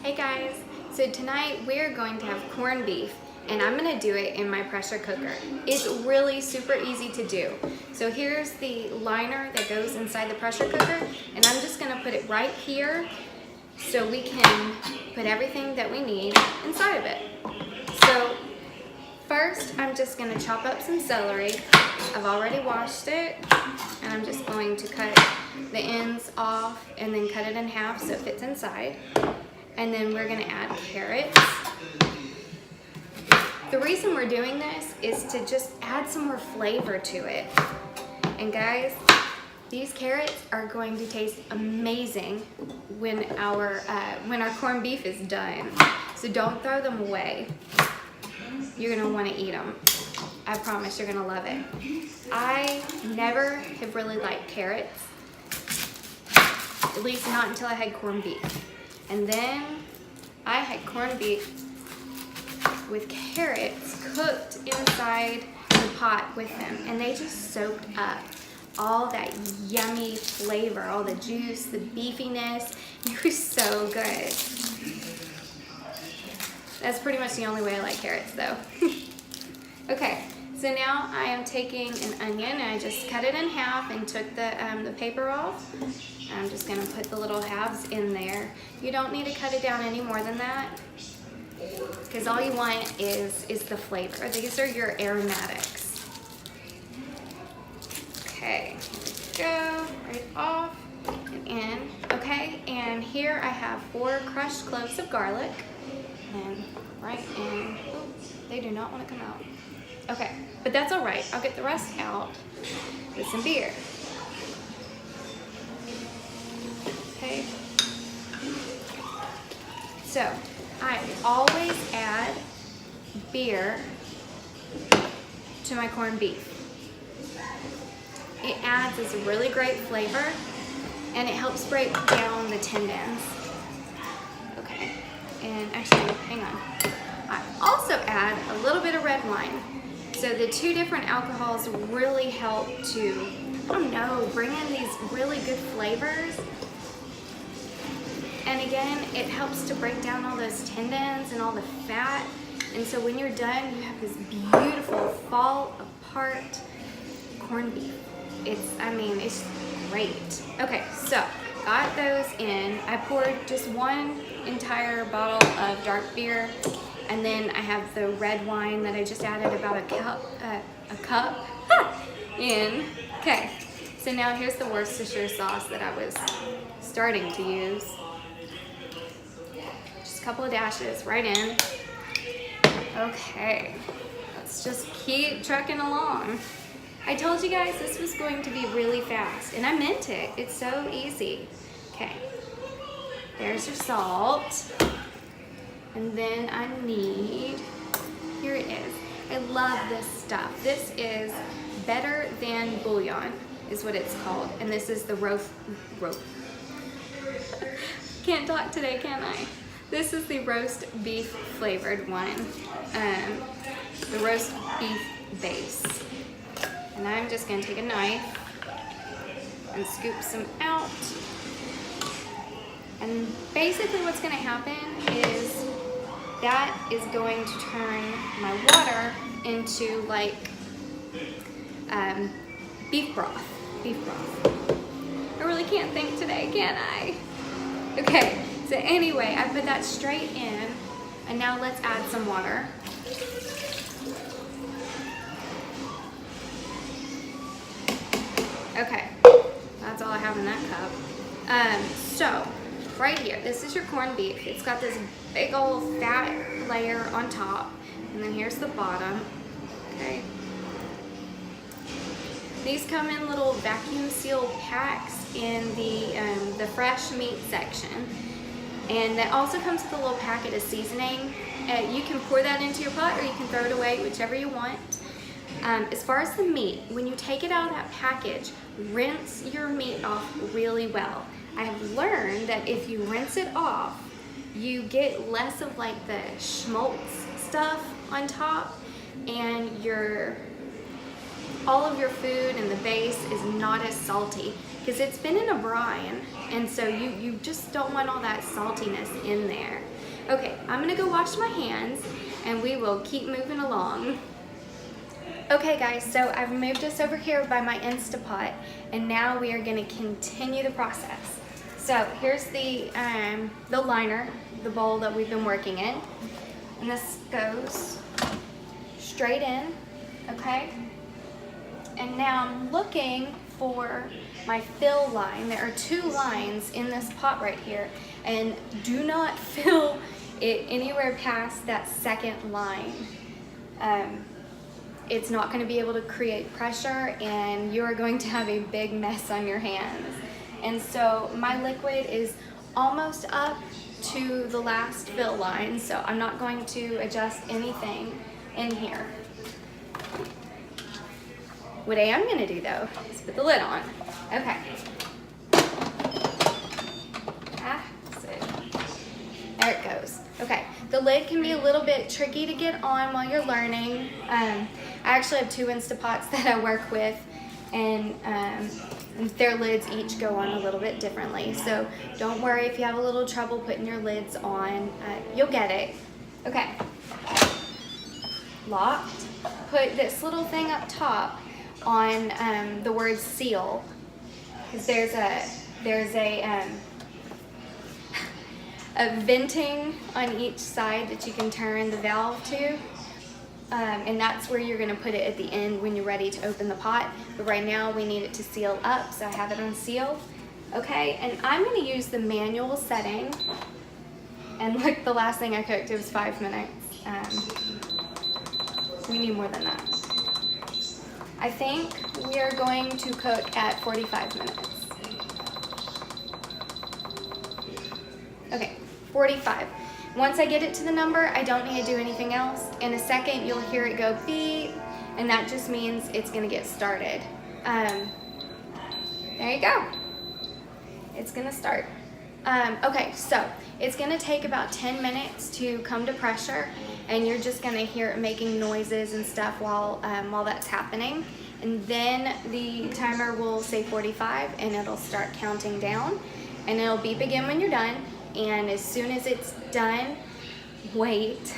Hey guys, so tonight we're going to have corned beef and I'm gonna do it in my pressure cooker. It's really super easy to do. So here's the liner that goes inside the pressure cooker and I'm just gonna put it right here so we can put everything that we need inside of it. So first I'm just gonna chop up some celery. I've already washed it and I'm just going to cut the ends off and then cut it in half so it fits inside. And then we're gonna add carrots. The reason we're doing this is to just add some more flavor to it. And guys, these carrots are going to taste amazing when our corned beef is done. So don't throw them away. You're gonna wanna eat them. I promise you're gonna love it. I never have really liked carrots, at least not until I had corned beef. And then I had corned beef with carrots cooked inside the pot with them. And they just soaked up all that yummy flavor, all the juice, the beefiness. It was so good. That's pretty much the only way I like carrots though. Okay, so now I am taking an onion and I just cut it in half and took the paper off. I'm just gonna put the little halves in there. You don't need to cut it down any more than that because all you want is the flavor. These are your aromatics. Okay, here we go, right off and in. Okay, and here I have 4 crushed cloves of garlic and right in. Oh, they do not want to come out. Okay, but that's all right. I'll get the rest out with some beer. Okay. So, I always add beer to my corned beef. It adds this really great flavor and it helps break down the tendons. Okay, and actually, hang on. I also add a little bit of red wine. So the 2 different alcohols really help to, I don't know, bring in these really good flavors. And again, it helps to break down all those tendons and all the fat. And so when you're done, you have this beautiful fall apart corned beef. It's great. Okay, so got those in. I poured just 1 entire bottle of dark beer. And then I have the red wine that I just added about a cup in. Okay, so now here's the Worcestershire sauce that I was starting to use. Just a couple of dashes right in. Okay, let's just keep trucking along. I told you guys this was going to be really fast, and I meant it. It's so easy. Okay, there's your salt. And then I need, here it is. I love this stuff. This is Better Than Bouillon is what it's called. And this is the can't talk today, can I? This is the roast beef flavored one. The roast beef base. And I'm just gonna take a knife and scoop some out. And basically what's gonna happen is that is going to turn my water into like beef broth. I really can't think today, can I? Okay, so anyway, I put that straight in, and now let's add some water. Okay, that's all I have in that cup. So, right here, this is your corned beef. It's got this big old fat layer on top, and then here's the bottom. Okay. These come in little vacuum sealed packs in the fresh meat section, and that also comes with a little packet of seasoning. You can pour that into your pot, or you can throw it away, whichever you want. As far as the meat, when you take it out of that package, rinse your meat off really well. I have learned that if you rinse it off, you get less of like the schmaltz stuff on top, and all of your food and the base is not as salty because it's been in a brine, and so you just don't want all that saltiness in there. Okay, I'm gonna go wash my hands and we will keep moving along. Okay guys, so I've moved us over here by my Instapot and now we are gonna continue the process. So here's the liner, the bowl that we've been working in. And this goes straight in, okay? And now I'm looking for my fill line. There are 2 lines in this pot right here, and do not fill it anywhere past that second line. It's not going to be able to create pressure and you're going to have a big mess on your hands. And so my liquid is almost up to the last fill line, so I'm not going to adjust anything in here. What I am going to do though is put the lid on. Okay. There it goes. Okay, the lid can be a little bit tricky to get on while you're learning. I actually have 2 Instapots that I work with, and their lids each go on a little bit differently. So don't worry if you have a little trouble putting your lids on. You'll get it. Okay. Locked. Put this little thing up top on the word seal, because there's a venting on each side that you can turn the valve to, and that's where you're going to put it at the end when you're ready to open the pot. But right now we need it to seal up, so I have it on seal. Okay, and I'm going to use the manual setting, and look, the last thing I cooked, it was 5 minutes. We need more than that. I think we are going to cook at 45 minutes. Okay, 45. Once I get it to the number, I don't need to do anything else. In a second, you'll hear it go beep, and that just means it's gonna get started. There you go. It's gonna start. Okay, so it's gonna take about 10 minutes to come to pressure, and you're just gonna hear it making noises and stuff while that's happening. And then the timer will say 45, and it'll start counting down, and it'll beep again when you're done. And as soon as it's done, wait,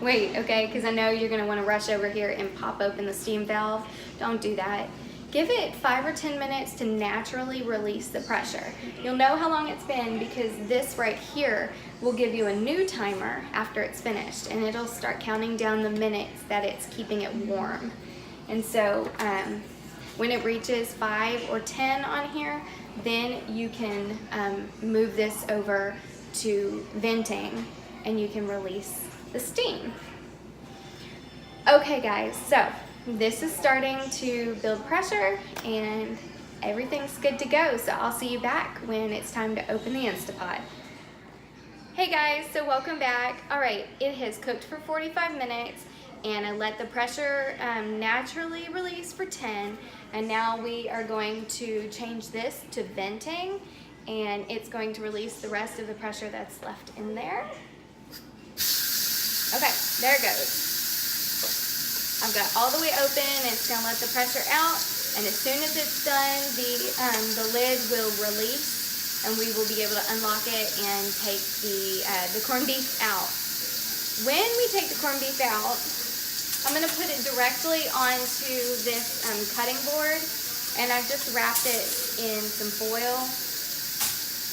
okay, because I know you're gonna wanna rush over here and pop open the steam valve. Don't do that. Give it 5 or 10 minutes to naturally release the pressure. You'll know how long it's been because this right here will give you a new timer after it's finished, and it'll start counting down the minutes that it's keeping it warm. And so when it reaches 5 or 10 on here, then you can move this over to venting and you can release the steam. Okay guys, so this is starting to build pressure and everything's good to go. So I'll see you back when it's time to open the Instapot. Hey guys, so welcome back. All right, it has cooked for 45 minutes and I let the pressure naturally release for 10. And now we are going to change this to venting, and it's going to release the rest of the pressure that's left in there. Okay, there it goes. I've got all the way open, and it's gonna let the pressure out, and as soon as it's done, the lid will release, and we will be able to unlock it and take the corned beef out. When we take the corned beef out, I'm gonna put it directly onto this cutting board, and I've just wrapped it in some foil.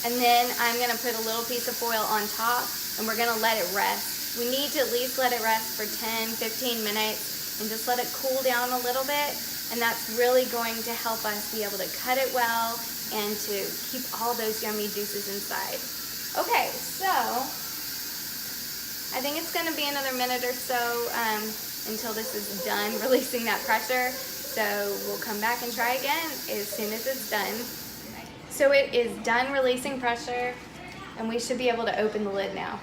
And then I'm gonna put a little piece of foil on top, and we're gonna let it rest. We need to at least let it rest for 10, 15 minutes, and just let it cool down a little bit. And that's really going to help us be able to cut it well and to keep all those yummy juices inside. Okay, so I think it's gonna be another minute or so until this is done releasing that pressure. So we'll come back and try again as soon as it's done. So it is done releasing pressure, and we should be able to open the lid now.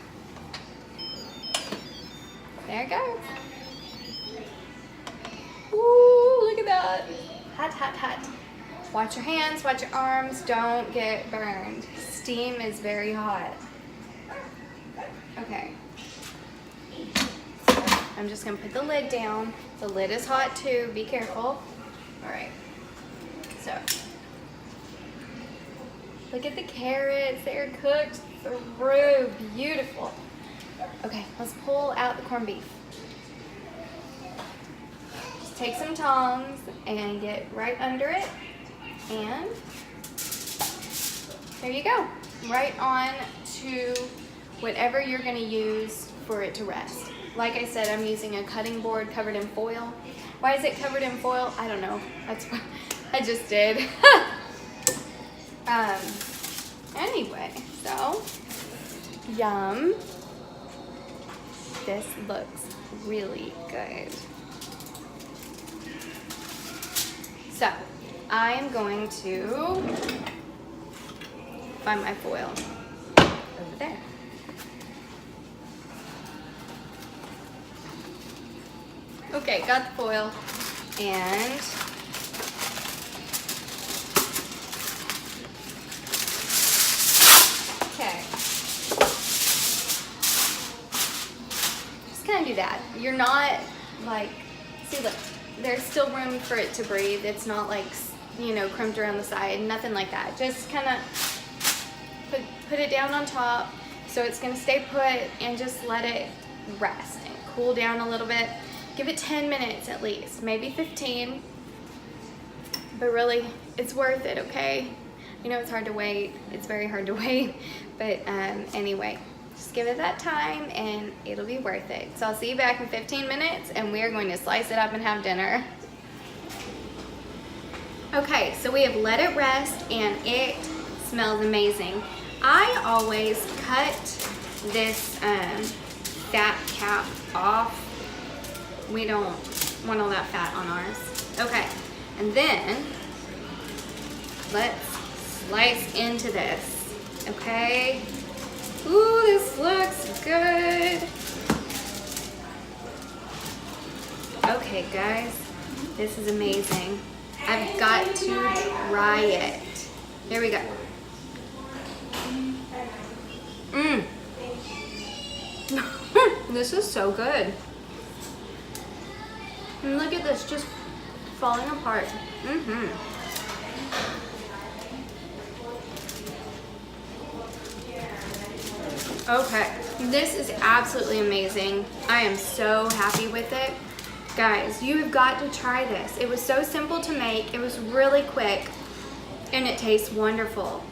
There it goes. Ooh, look at that. Hot, hot, hot. Watch your hands, watch your arms, don't get burned. Steam is very hot. Okay. I'm just gonna put the lid down. The lid is hot too, be careful. All right, so look at the carrots, they're cooked through, beautiful. Okay, let's pull out the corned beef. Just take some tongs and get right under it, and there you go. Right on to whatever you're gonna use for it to rest. Like I said, I'm using a cutting board covered in foil. Why is it covered in foil? I don't know. That's what I just did. Anyway, so yum. This looks really good. So I am going to find my foil over there. Okay, got the foil, and okay, just kind of do that. You're not like, see, look, there's still room for it to breathe. It's not like, you know, crimped around the side, nothing like that. Just kind of put it down on top so it's gonna stay put, and just let it rest and cool down a little bit. Give it 10 minutes at least, maybe 15, but really, it's worth it, okay? You know, it's hard to wait. It's very hard to wait, but anyway, just give it that time and it'll be worth it. So I'll see you back in 15 minutes, and we are going to slice it up and have dinner. Okay, so we have let it rest, and it smells amazing. I always cut this fat cap off. We don't want all that fat on ours. Okay, and then let's slice into this, okay? Ooh, this looks good. Okay, guys, this is amazing. I've got to try it. Here we go. Mmm. This is so good. And look at this, just falling apart. Okay, this is absolutely amazing. I am so happy with it. Guys, you have got to try this. It was so simple to make, it was really quick, and it tastes wonderful.